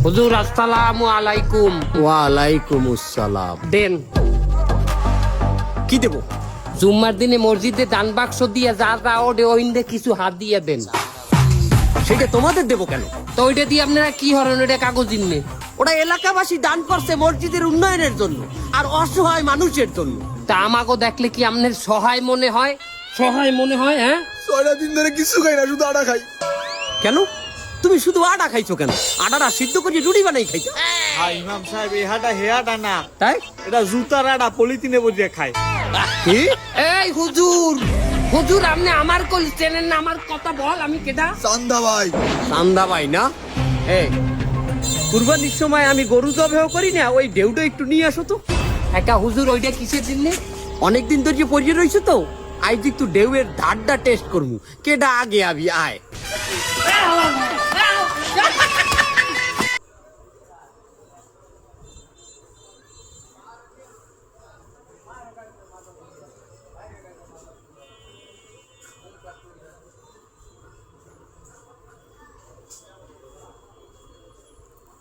হুজুর আসসালামু আলাইকুম। ওয়ালাইকুম আসসালাম। দেন। কি দেবো? জুম্মার দিনে মসজিদে দান বাক্স দিয়ে যা যা ওডে ওইন্দে কিছু হাত দিয়ে দেন। সেটা তোমাদের দেবো কেন? তো ওইটা দিয়ে আপনারা কি হরেন? ওইটা কাগজ দিননে। ওরা এলাকাবাসী দান করছে মসজিদের উন্নয়নের জন্য আর অসহায় মানুষের জন্য। তা আমাকে দেখলে কি আপনার সহায় মনে হয়? সহায় মনে হয়? হ্যাঁ, 6 দিন ধরে কিছু খাই না, শুধু আটা খাই। কেন তুমি শুধু আটা খাইছো কেন? আটাটা সিদ্ধ করে রুটি বানাই খাইছো। ইমাম সাহেব, এই হাটা হে হাটা না, তাই? এটা জুতার আটা, পলিথিনে বসিয়ে খায়। কি? এই হুজুর, হুজুর আপনি আমার কল চেনেন না? আমার কথা বল, আমি কেডা? চান্দা ভাই। চান্দা ভাই না? এই কুরবানির সময় আমি গরু জবাই করি না, ওই ঢেউটা একটু নিয়ে আসো তো। একটা হুজুর ওইটা কিসের দিনে? অনেকদিন ধরে যে পড়িয়ে রয়েছে তো, আজ একটু ঢেউয়ের ধারটা টেস্ট করবো। কেডা আগে আবি আয়।